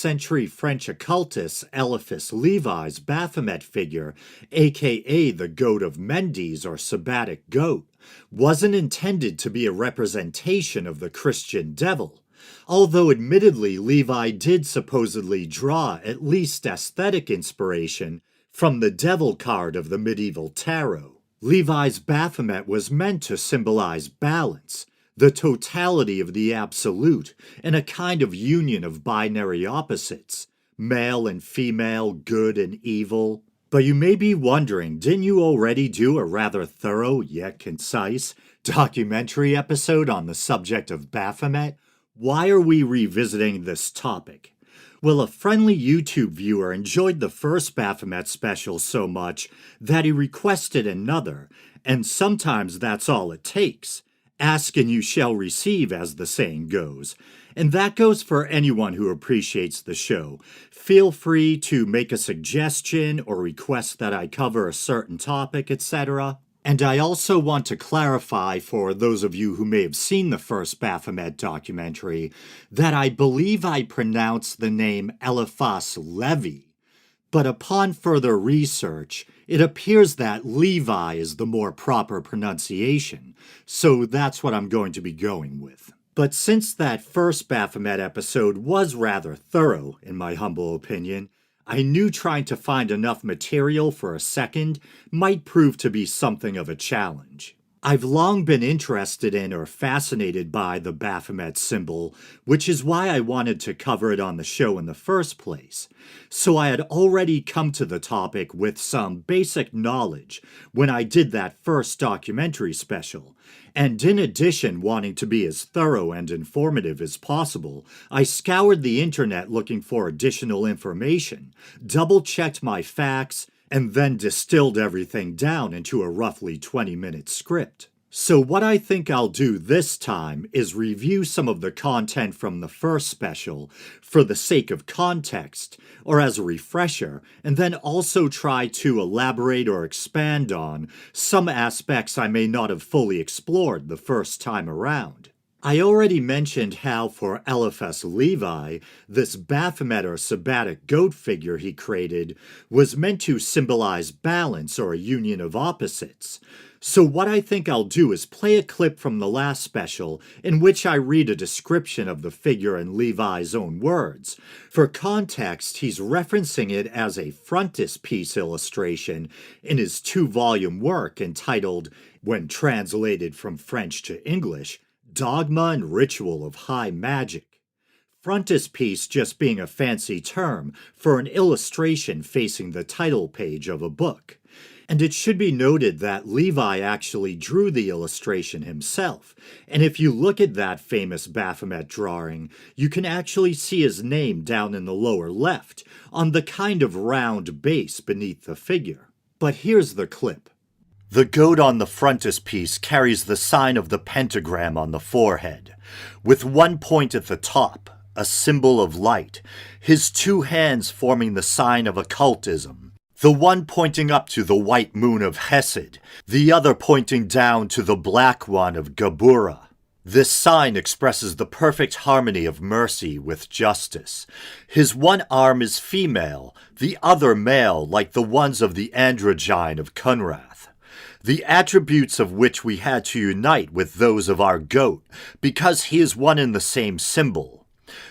century French occultist Eliphas Levi's Baphomet figure, aka the Goat of Mendes or Sabbatic Goat, wasn't intended to be a representation of the Christian devil, although admittedly Levi did supposedly draw at least aesthetic inspiration from the devil card of the medieval tarot. Levi's Baphomet was meant to symbolize balance, the totality of the absolute, and a kind of union of binary opposites, male and female, good and evil. But you may be wondering, didn't you already do a rather thorough yet concise documentary episode on the subject of Baphomet? Why are we revisiting this topic? Well, a friendly YouTube viewer enjoyed the first Baphomet special so much that he requested another, and sometimes that's all it takes. Ask and you shall receive, as the saying goes. And that goes for anyone who appreciates the show. Feel free to make a suggestion or request that I cover a certain topic, etc. And I also want to clarify for those of you who may have seen the first Baphomet documentary that I believe I pronounced the name Eliphas Levi. But upon further research, it appears that Levi is the more proper pronunciation, so that's what I'm going to be going with. But since that first Baphomet episode was rather thorough, in my humble opinion, I knew trying to find enough material for a second might prove to be something of a challenge. I've long been interested in or fascinated by the Baphomet symbol, which is why I wanted to cover it on the show in the first place. So I had already come to the topic with some basic knowledge when I did that first documentary special, and in addition wanting to be as thorough and informative as possible, I scoured the internet looking for additional information, double-checked my facts, and then distilled everything down into a roughly 20-minute script. So what I think I'll do this time is review some of the content from the first special for the sake of context, or as a refresher, and then also try to elaborate or expand on some aspects I may not have fully explored the first time around. I already mentioned how for Eliphas Levi, this Baphomet or Sabbatic goat figure he created was meant to symbolize balance or a union of opposites. So what I think I'll do is play a clip from the last special in which I read a description of the figure in Levi's own words. For context, he's referencing it as a frontispiece illustration in his 2-volume work entitled, when translated from French to English, Dogma and Ritual of High Magic. Frontispiece just being a fancy term for an illustration facing the title page of a book. And it should be noted that Levi actually drew the illustration himself, and if you look at that famous Baphomet drawing, you can actually see his name down in the lower left, on the kind of round base beneath the figure. But here's the clip. The goat on the frontispiece carries the sign of the pentagram on the forehead, with one point at the top, a symbol of light, his 2 hands forming the sign of occultism, the one pointing up to the white moon of Hesed, the other pointing down to the black one of Gabura. This sign expresses the perfect harmony of mercy with justice. His one arm is female, the other male, like the ones of the androgyne of Cunrath, the attributes of which we had to unite with those of our goat, because he is one and the same symbol.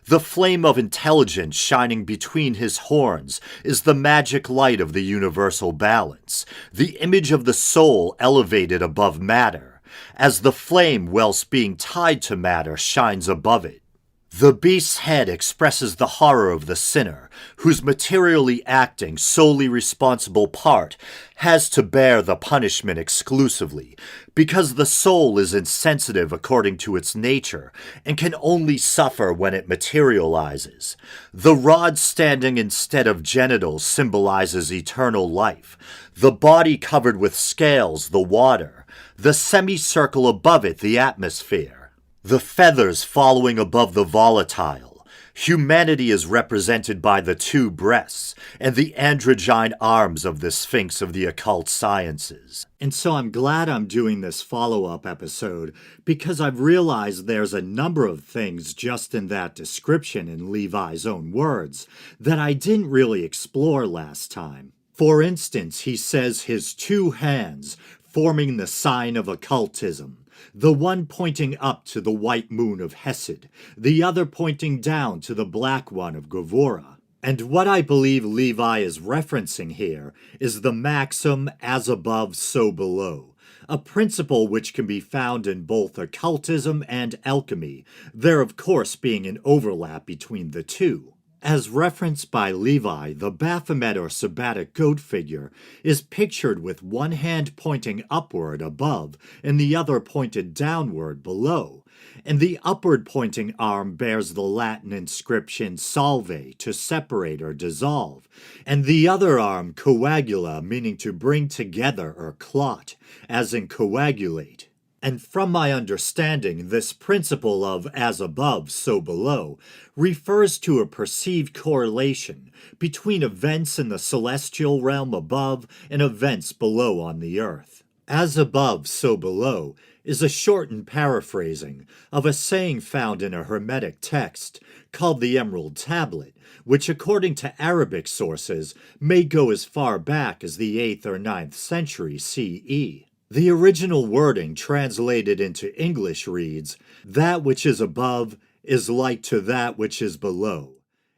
The flame of intelligence shining between his horns is the magic light of the universal balance, the image of the soul elevated above matter, as the flame whilst being tied to matter shines above it. The beast's head expresses the horror of the sinner, whose materially acting, solely responsible part has to bear the punishment exclusively, because the soul is insensitive according to its nature, and can only suffer when it materializes. The rod standing instead of genitals symbolizes eternal life, the body covered with scales, the water, the semicircle above it, the atmosphere, the feathers following above the volatile, Humanity is represented by the two breasts and the androgyne arms of the Sphinx of the occult sciences. And so I'm glad I'm doing this follow-up episode because I've realized there's a number of things just in that description in Levi's own words that I didn't really explore last time. For instance, he says his two hands forming the sign of occultism, the one pointing up to the white moon of Hesed, the other pointing down to the black one of Gevurah. And what I believe Levi is referencing here is the maxim, as above, so below, a principle which can be found in both occultism and alchemy, there of course being an overlap between the two. As referenced by Levi, the Baphomet or sabbatic goat figure is pictured with one hand pointing upward above and the other pointed downward below, and the upward pointing arm bears the Latin inscription salve, to separate or dissolve, and the other arm coagula, meaning to bring together or clot, as in coagulate. And from my understanding, this principle of as above, so below refers to a perceived correlation between events in the celestial realm above and events below on the earth. As above, so below is a shortened paraphrasing of a saying found in a Hermetic text called the Emerald Tablet, which according to Arabic sources may go as far back as the 8th or 9th century CE. The original wording translated into English reads, "That which is above is like to that which is below,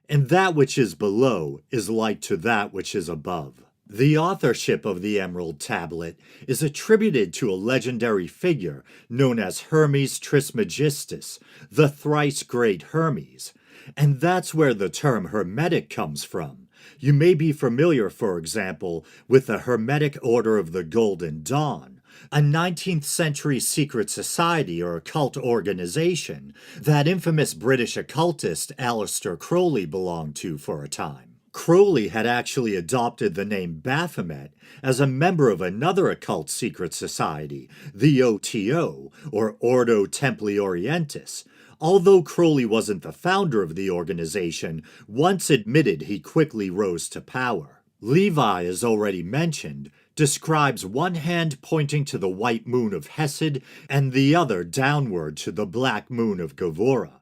and that which is below is like to that which is above." The authorship of the Emerald Tablet is attributed to a legendary figure known as Hermes Trismegistus, the thrice great Hermes, and that's where the term Hermetic comes from. You may be familiar, for example, with the Hermetic Order of the Golden Dawn, a 19th century secret society or occult organization that infamous British occultist Aleister Crowley belonged to for a time. Crowley had actually adopted the name Baphomet as a member of another occult secret society, the OTO, or Ordo Templi Orientis. Although Crowley wasn't the founder of the organization, once admitted he quickly rose to power. Levi, as already mentioned, describes one hand pointing to the white moon of Hesed and the other downward to the black moon of Gevurah.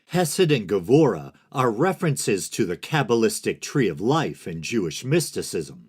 Hesed and Gevurah are references to the Kabbalistic tree of life in Jewish mysticism.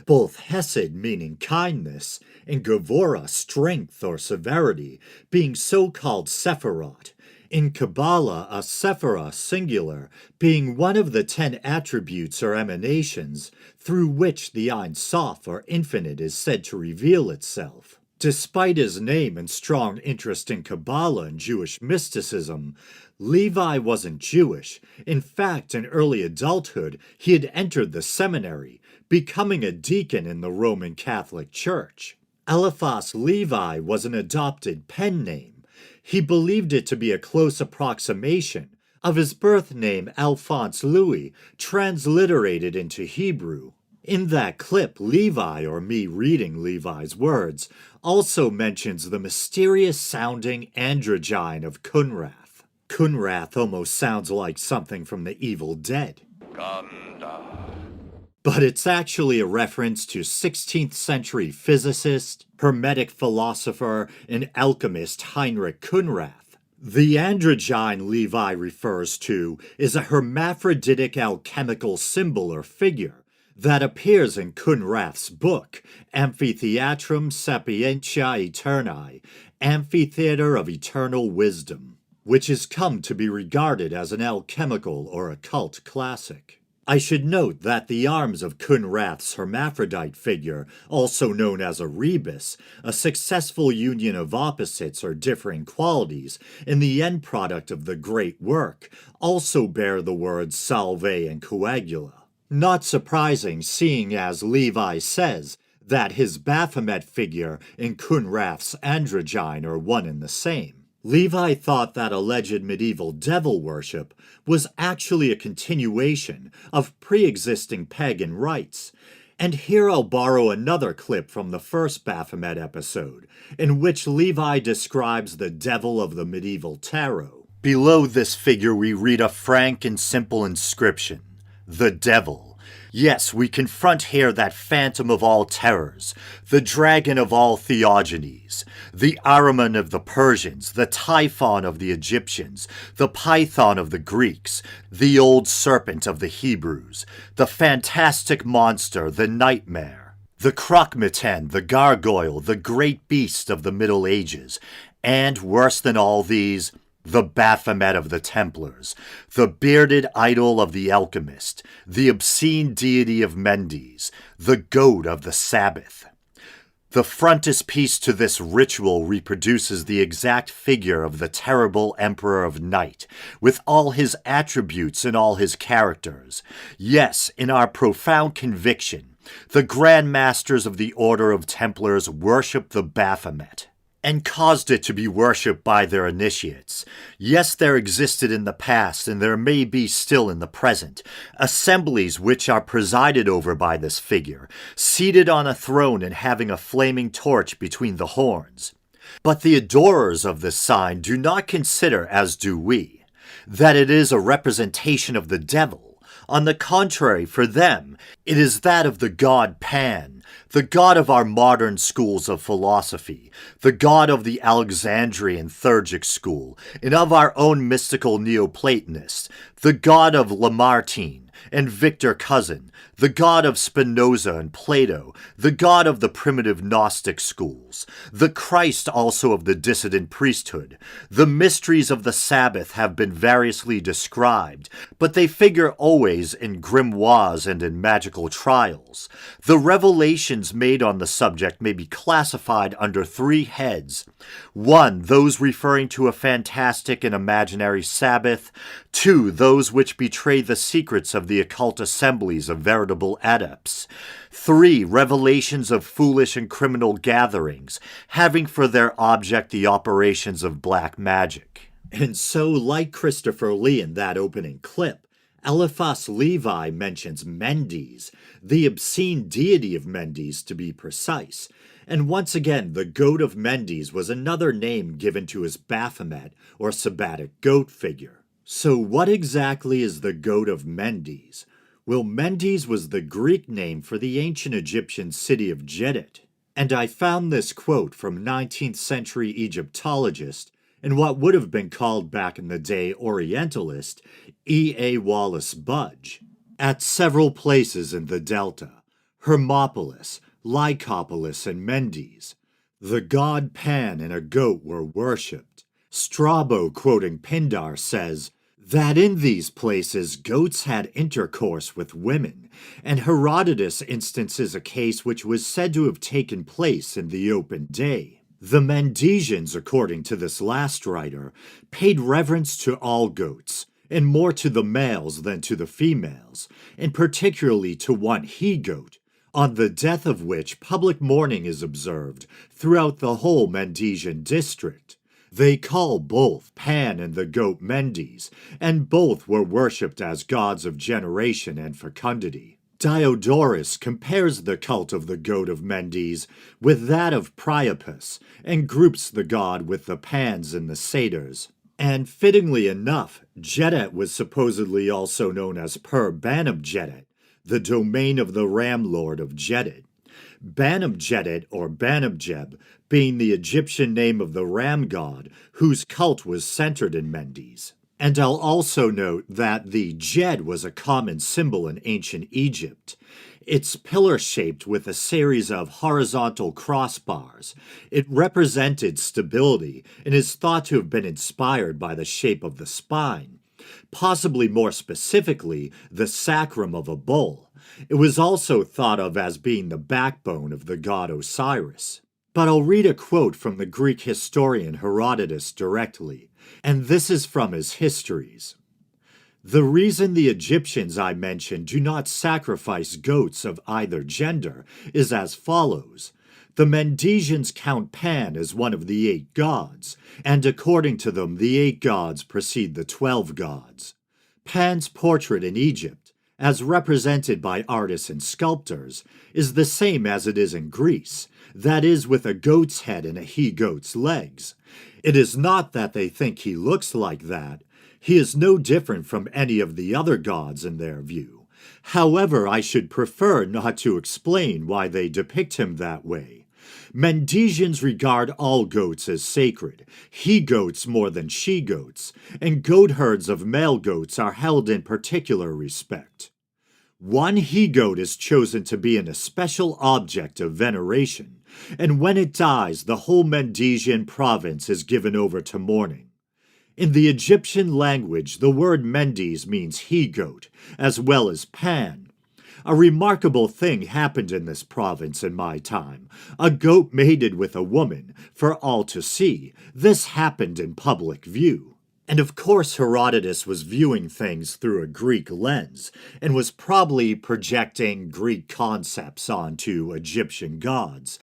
Both Hesed, meaning kindness, and Gevurah, strength or severity, being so-called Sephirot. In Kabbalah, a Sephirah, singular, being one of the 10 attributes or emanations through which the Ein Sof or infinite is said to reveal itself. Despite his name and strong interest in Kabbalah and Jewish mysticism, Levi wasn't Jewish. In fact, in early adulthood, he had entered the seminary, becoming a deacon in the Roman Catholic Church. Eliphas Levi was an adopted pen name. He believed it to be a close approximation of his birth name Alphonse Louis, transliterated into Hebrew. In that clip, Levi, or me reading Levi's words, also mentions the mysterious-sounding androgyne of Kunrath. Kunrath almost sounds like something from the Evil Dead. But it's actually a reference to 16th century physicist, Hermetic philosopher, and alchemist Heinrich Kunrath. The androgyne Levi refers to is a hermaphroditic alchemical symbol or figure that appears in Kunrath's book, Amphitheatrum Sapientiae Aeternae, Amphitheater of Eternal Wisdom, which has come to be regarded as an alchemical or occult classic. I should note that the arms of Kunrath's hermaphrodite figure, also known as a rebus, a successful union of opposites or differing qualities, in the end product of the great work, also bear the words salve and coagula. Not surprising, seeing as Levi says that his Baphomet figure and Kunrath's androgyne are one and the same. Levi thought that alleged medieval devil worship was actually a continuation of pre-existing pagan rites, and here I'll borrow another clip from the first Baphomet episode, in which Levi describes the devil of the medieval tarot. Below this figure we read a frank and simple inscription, "The Devil." Yes, we confront here that phantom of all terrors, the dragon of all theogonies, the Ahriman of the Persians, the Typhon of the Egyptians, the Python of the Greeks, the old serpent of the Hebrews, the fantastic monster, the nightmare, the Croque-Mitaine, the gargoyle, the great beast of the Middle Ages, and, worse than all these, the Baphomet of the Templars, the bearded idol of the alchemist, the obscene deity of Mendes, the goat of the Sabbath. The frontispiece to this ritual reproduces the exact figure of the terrible Emperor of Night, with all his attributes and all his characters. Yes, in our profound conviction, the Grand Masters of the Order of Templars worship the Baphomet, and caused it to be worshipped by their initiates. Yes, there existed in the past, and there may be still in the present, assemblies which are presided over by this figure, seated on a throne and having a flaming torch between the horns. But the adorers of this sign do not consider, as do we, that it is a representation of the devil. On the contrary, for them, it is that of the god Pan, the god of our modern schools of philosophy, the god of the Alexandrian Theurgic school, and of our own mystical Neoplatonists, the god of Lamartine and Victor Cousin, the god of Spinoza and Plato, the god of the primitive Gnostic schools, the Christ also of the dissident priesthood. The mysteries of the Sabbath have been variously described, but they figure always in grimoires and in magical trials. The revelations made on the subject may be classified under three heads. 1. Those referring to a fantastic and imaginary Sabbath. 2. Those which betray the secrets of the occult assemblies of veritable adepts. 3. Revelations of foolish and criminal gatherings, having for their object the operations of black magic. And so, like Christopher Lee in that opening clip, Eliphas Levi mentions Mendes, the obscene deity of Mendes to be precise. And once again, the goat of Mendes was another name given to his Baphomet or Sabbatic goat figure. So what exactly is the goat of Mendes? Well, Mendes was the Greek name for the ancient Egyptian city of Jedit. And I found this quote from 19th century Egyptologist and what would have been called back in the day Orientalist, E.A. Wallace Budge. At several places in the Delta, Hermopolis, Lycopolis, and Mendes, the god Pan and a goat were worshipped. Strabo, quoting Pindar, says that in these places goats had intercourse with women, and Herodotus instances a case which was said to have taken place in the open day. The Mendesians, according to this last writer, paid reverence to all goats, and more to the males than to the females, and particularly to one he-goat, on the death of which public mourning is observed throughout the whole Mendesian district. They call both Pan and the goat Mendes, and both were worshipped as gods of generation and fecundity. Diodorus compares the cult of the goat of Mendes with that of Priapus, and groups the god with the Pans and the Satyrs. And fittingly enough, Jedit was supposedly also known as Per-Banab-Jedit, the domain of the Ram Lord of Jedit. Banab-Jedit, or Banab-Jeb, being the Egyptian name of the ram god, whose cult was centered in Mendes. And I'll also note that the Jed was a common symbol in ancient Egypt. It's pillar-shaped with a series of horizontal crossbars. It represented stability and is thought to have been inspired by the shape of the spine, possibly more specifically, the sacrum of a bull. It was also thought of as being the backbone of the god Osiris. But I'll read a quote from the Greek historian Herodotus directly, and this is from his histories. The reason the Egyptians I mentioned do not sacrifice goats of either gender is as follows. The Mendesians count Pan as one of the 8 gods, and according to them the 8 gods precede the 12 gods. Pan's portrait in Egypt, as represented by artists and sculptors, is the same as it is in Greece, that is, with a goat's head and a he-goat's legs. It is not that they think he looks like that. He is no different from any of the other gods in their view. However, I should prefer not to explain why they depict him that way. Mendesians regard all goats as sacred, he-goats more than she-goats, and goat herds of male goats are held in particular respect. One he-goat is chosen to be an especial object of veneration, and when it dies, the whole Mendesian province is given over to mourning. In the Egyptian language, the word Mendes means he-goat, as well as Pan. A remarkable thing happened in this province in my time. A goat mated with a woman, for all to see. This happened in public view. And of course Herodotus was viewing things through a Greek lens, and was probably projecting Greek concepts onto Egyptian gods.